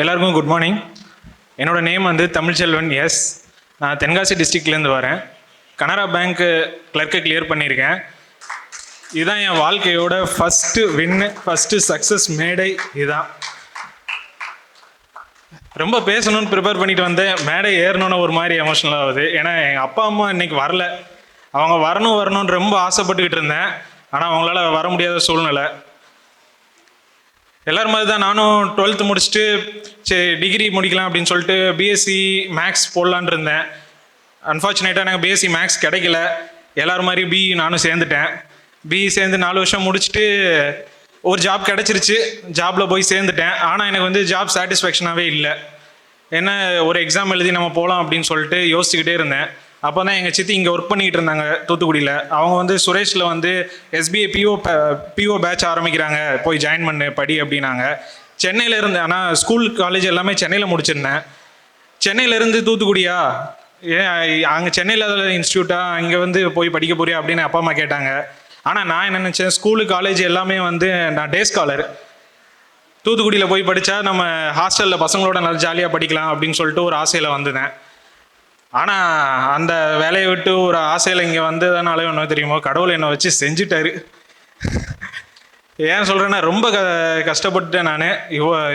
எல்லாருக்கும் good morning. என்னோடய name வந்து தமிழ்ச்செல்வன். எஸ், நான் தென்காசி டிஸ்ட்ரிக்ட்லேருந்து வரேன். கனரா பேங்க் கிளர்க்கை கிளியர் பண்ணியிருக்கேன். இதுதான் என் வாழ்க்கையோட ஃபஸ்ட்டு வின்னு, ஃபஸ்ட்டு சக்ஸஸ் மேடை. இதுதான். ரொம்ப பேசணும்னு ப்ரிப்பேர் பண்ணிட்டு வந்தேன். மேடை ஏறணுன்னு ஒரு மாதிரி எமோஷனல் ஆகுது. ஏன்னா எங்கள் அப்பா அம்மா இன்னைக்கு வரல. அவங்க வரணும்னு ரொம்ப ஆசைப்பட்டுக்கிட்டு இருந்தேன். ஆனால் அவங்களால வர முடியாத சூழ்நிலை. எல்லோரும் மாதிரி தான் நானும் 12th முடிச்சுட்டு சரி டிகிரி முடிக்கலாம் அப்படின்னு சொல்லிட்டு பிஎஸ்சி மேக்ஸ் போடலான் இருந்தேன். அன்ஃபார்ச்சுனேட்டாக எனக்கு பிஎஸ்சி மேக்ஸ் கிடைக்கல. எல்லோரும் மாதிரி பிஇ நானும் சேர்ந்துட்டேன். பிஇ சேர்ந்து 4 வருஷம் முடிச்சுட்டு ஒரு ஜாப் கிடச்சிருச்சு. ஜாபில் போய் சேர்ந்துட்டேன். ஆனால் எனக்கு வந்து ஜாப் சாட்டிஸ்ஃபேக்ஷனாகவே இல்லை. என்ன ஒரு எக்ஸாம் எழுதி நம்ம போகலாம் அப்படின்னு சொல்லிட்டு யோசிச்சுக்கிட்டே இருந்தேன். அப்போ தான் எங்கள் சித்தி இங்கே ஒர்க் பண்ணிக்கிட்டு இருந்தாங்க தூத்துக்குடியில். அவங்க வந்து சுரேஷில் வந்து எஸ்பிஐ பிஓ பேட்ச் ஆரம்பிக்கிறாங்க, போய் ஜாயின் பண்ணு படி அப்படின்னாங்க. சென்னையில் இருந்தேன். ஆனால் ஸ்கூல் காலேஜ் எல்லாமே சென்னையில் முடிச்சிருந்தேன். சென்னையிலேருந்து தூத்துக்குடியா, ஏன் அங்கே சென்னையில் இன்ஸ்டியூட்டா, அங்கே வந்து போய் படிக்க போறியா அப்படின்னு அப்பா அம்மா கேட்டாங்க. ஆனால் நான் என்ன நினச்சேன், ஸ்கூலு காலேஜ் எல்லாமே வந்து நான் டே ஸ்காலர், தூத்துக்குடியில் போய் படித்தா நம்ம ஹாஸ்டலில் பசங்களோட நல்லா ஜாலியாக படிக்கலாம் அப்படின்னு சொல்லிட்டு ஒரு ஆசையில் வந்துதேன். ஆனால் அந்த வேலையை விட்டு ஒரு ஆசையில் இங்கே வந்ததுனால என்ன தெரியுமோ, கடவுள் என்னை வச்சு செஞ்சுட்டாரு. ஏன் சொல்கிறேன்னா ரொம்ப கஷ்டப்பட்டுட்டேன் நான்.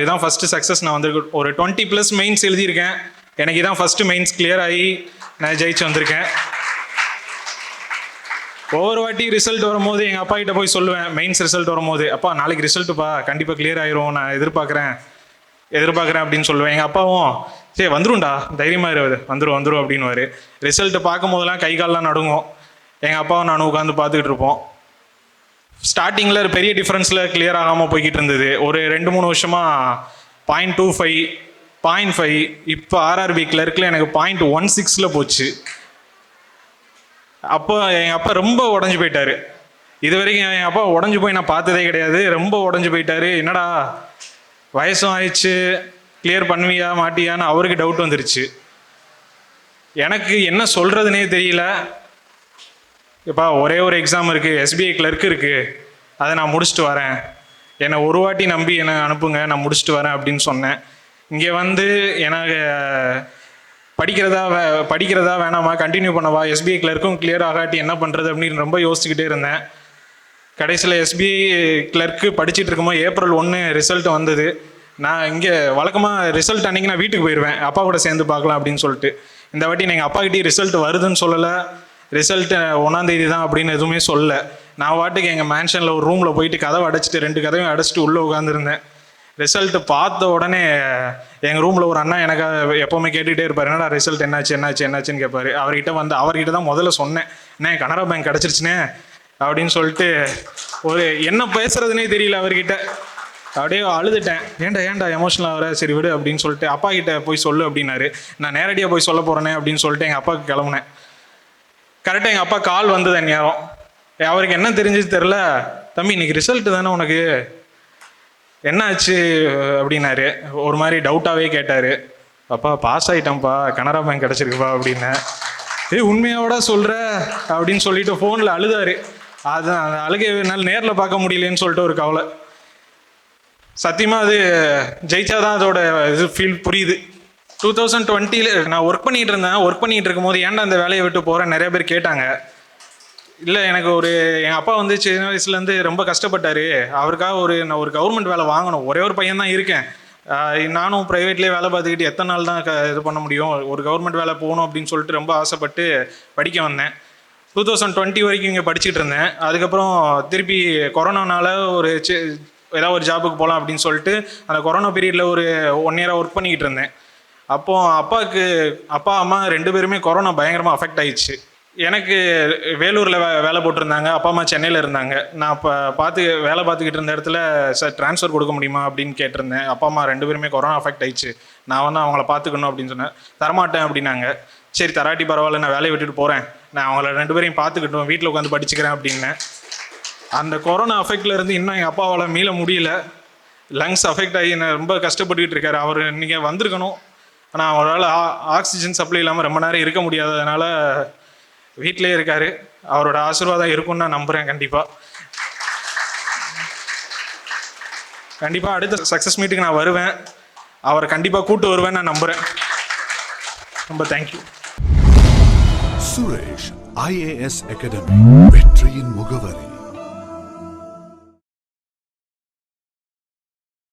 இதான் ஃபஸ்ட்டு சக்ஸஸ். நான் வந்து ஒரு 20+ மெயின்ஸ் எழுதியிருக்கேன். எனக்கு இதான் ஃபஸ்ட்டு மெயின்ஸ் கிளியர் ஆகி நான் ஜெயிச்சு வந்திருக்கேன். ஒவ்வொரு வாட்டி ரிசல்ட் வரும்போது எங்கள் அப்பா கிட்ட போய் சொல்லுவேன், மெயின்ஸ் ரிசல்ட் வரும்போது, அப்பா நாளைக்கு ரிசல்ட்டுப்பா கண்டிப்பாக கிளியர் ஆயிரும், நான் எதிர்பார்க்குறேன் அப்படின்னு சொல்லுவேன். எங்கள் அப்பாவும் சரி வந்துரும்டா தைரியமாக இருவது, வந்துடும் அப்படின்னுவார். ரிசல்ட்டு பார்க்கும் போதெல்லாம் கை கால்லாம் நடுங்கும். எங்கள் அப்பாவும் நானும் உட்காந்து பார்த்துக்கிட்டு இருப்போம். ஸ்டார்டிங்கில் பெரிய டிஃப்ரென்ஸில் கிளியர் ஆகாமல் போய்கிட்டு இருந்தது. ஒரு 2-3 வருஷமாக 0.25, 0.5, இப்போ ஆர்ஆர்பி கிளர்க்கில் எனக்கு 0.16 போச்சு. அப்போ எங்கள் அப்பா ரொம்ப உடஞ்சி போயிட்டார். இது வரைக்கும் என் அப்பா உடஞ்சி போய் நான் பார்த்ததே கிடையாது. ரொம்ப உடஞ்சி போயிட்டார். என்னடா வயசும் ஆயிடுச்சு, கிளியர் பண்ணுவியா மாட்டியான்னு அவருக்கு டவுட் வந்துருச்சு. எனக்கு என்ன சொல்கிறதுனே தெரியல. இப்போ ஒரே ஒரு எக்ஸாம் இருக்குது, எஸ்பிஐ கிளர்க் இருக்குது, அதை நான் முடிச்சுட்டு வரேன், என்னை ஒரு வாட்டி நம்பி என்னை அனுப்புங்க, நான் முடிச்சுட்டு வரேன் அப்படின்னு சொன்னேன். இங்கே வந்து எனக்கு படிக்கிறதா வேணாமா, கண்டினியூ பண்ணவா, எஸ்பிஐ கிளர்க்கும் கிளியர் ஆகாட்டி என்ன பண்ணுறது அப்படின்னு ரொம்ப யோசிச்சுக்கிட்டே இருந்தேன். கடைசியில் எஸ்பிஐ கிளர்க்கு படிச்சுட்டு இருக்கும்போது April 1 ரிசல்ட் வந்தது. நான் இங்கே வழக்கமாக ரிசல்ட் அன்றைக்கி நான் வீட்டுக்கு போயிடுவேன், அப்பா கூட சேர்ந்து பார்க்கலாம் அப்படின்னு சொல்லிட்டு. இந்த வாட்டி நான் எங்கள் அப்பாக்கிட்டே ரிசல்ட் வருதுன்னு சொல்லலை, ரிசல்ட்டு 1ஆம் தேதி தான் அப்படின்னு எதுவுமே சொல்லலை. நான் வாட்டுக்கு எங்கள் மேன்ஷனில் ஒரு ரூமில் போயிட்டு கதவை அடைச்சிட்டு 2 கதவையும் அடைச்சிட்டு உள்ளே உட்காந்துருந்தேன். ரிசல்ட்டு பார்த்த உடனே எங்கள் ரூமில் ஒரு அண்ணா எனக்கு எப்போவுமே கேட்டுகிட்டே இருப்பார், என்னடா ரிசல்ட் என்னாச்சுன்னு கேட்பார். அவர்கிட்ட தான் முதல்ல சொன்னேன், அண்ணே கனரா பேங்க் கிடச்சிருச்சுனே அப்படின்னு சொல்லிட்டு. ஒரு என்ன பேசுறதுனே தெரியல அவர்கிட்ட. அப்படியே அழுதுட்டேன். ஏன்டா எமோஷனல் ஆகிற, சரி விடு அப்படின்னு சொல்லிட்டு அப்பா கிட்ட போய் சொல்லு அப்படின்னாரு. நான் நேரடியாக போய் சொல்ல போகிறேனே அப்படின்னு சொல்லிட்டு எங்கள் அப்பாவுக்கு கிளம்புனேன். கரெக்டாக எங்கள் அப்பா கால் வந்தது நேரம். அவருக்கு என்ன தெரிஞ்சது தெரில, தம்பி இன்னைக்கு ரிசல்ட்டு தானே உனக்கு, என்ன ஆச்சு அப்படின்னாரு. ஒரு மாதிரி டவுட்டாகவே கேட்டார். அப்பா பாஸ் ஆகிட்டேன்ப்பா, கனரா பேங்க் கிடச்சிருக்குப்பா அப்படின்னேன். உண்மையோட சொல்கிற அப்படின்னு சொல்லிட்டு ஃபோனில் அழுதாரு. அது அந்த அழுகை என்னால் நேரில் பார்க்க முடியலன்னு சொல்லிட்டு ஒரு கவலை. சத்தியமாக அது ஜெயிச்சாதான் அதோட இது ஃபீல் புரியுது. 2020 நான் ஒர்க் பண்ணிகிட்டு இருந்தேன். ஒர்க் பண்ணிகிட்டு இருக்கும்போது ஏன்டா அந்த வேலையை விட்டு போகிறேன் நிறைய பேர் கேட்டாங்க. இல்லை எனக்கு என் அப்பா வந்து சின்ன வயசுலேருந்து ரொம்ப கஷ்டப்பட்டார். அவருக்காக நான் ஒரு கவர்மெண்ட் வேலை வாங்கணும். ஒரே ஒரு பையன் தான் இருக்கேன். நானும் ப்ரைவேட்லேயே வேலை பார்த்துக்கிட்டு எத்தனை நாள் தான் இது பண்ண முடியும், ஒரு கவர்மெண்ட் வேலை போகணும் அப்படின்னு சொல்லிட்டு ரொம்ப ஆசைப்பட்டு படிக்க வந்தேன். 2020 வரைக்கும் இங்கே படிச்சுட்டு இருந்தேன். அதுக்கப்புறம் திருப்பி கொரோனானால ஏதாவது ஒரு ஜாபுக்கு போகலாம் அப்படின்னு சொல்லிட்டு அந்த கொரோனா பீரியடில் ஒரு 1 இயராக ஒர்க் பண்ணிக்கிட்டு இருந்தேன். அப்போது அப்பா அம்மா 2 பேருமே கொரோனா பயங்கரமாக அஃபெக்ட் ஆயிடுச்சு. எனக்கு வேலூரில் வேலை போட்டிருந்தாங்க, அப்பா அம்மா சென்னையில் இருந்தாங்க. நான் இப்போ வேலை பார்த்துக்கிட்டு இருந்த இடத்துல சார் ட்ரான்ஸ்ஃபர் கொடுக்க முடியுமா அப்படின்னு கேட்டிருந்தேன். அப்பா அம்மா 2 பேருமே கொரோனா அஃபெக்ட் ஆயிடுச்சு, நான் வந்து அவங்கள பார்த்துக்கணும் அப்படின்னு சொன்னேன். தரமாட்டேன் அப்படின்னாங்க. சரி தராட்டி பரவாயில்ல, நான் வேலையை விட்டுட்டு போகிறேன், நான் அவங்கள 2 பேரையும் பார்த்துக்கிட்டோம், வீட்டில் உட்காந்து படிச்சுக்கிறேன் அப்படின்னேன். அந்த கொரோனா அஃபெக்டில் இருந்து இன்னும் எங்கள் அப்பாவால் மீள முடியல. லங்ஸ் அஃபெக்ட் ஆகி நான் ரொம்ப கஷ்டப்பட்டுக்கிட்டு இருக்காரு. அவர் நீங்கள் வந்திருக்கணும், ஆனால் அவரால் ஆக்சிஜன் சப்ளை இல்லாமல் ரொம்ப நேரம் இருக்க முடியாததுனால வீட்டிலே இருக்காரு. அவரோட ஆசீர்வாதம் இருக்கும்னு நான் நம்புகிறேன். கண்டிப்பாக அடுத்த சக்ஸஸ் மீட்டுக்கு நான் வருவேன். அவரை கண்டிப்பாக கூட்டு வருவேன்னு நான் நம்புகிறேன். ரொம்ப தேங்க்யூ. சுரேஷ் IAS அகாடமி, வெற்றியின் முகவரி.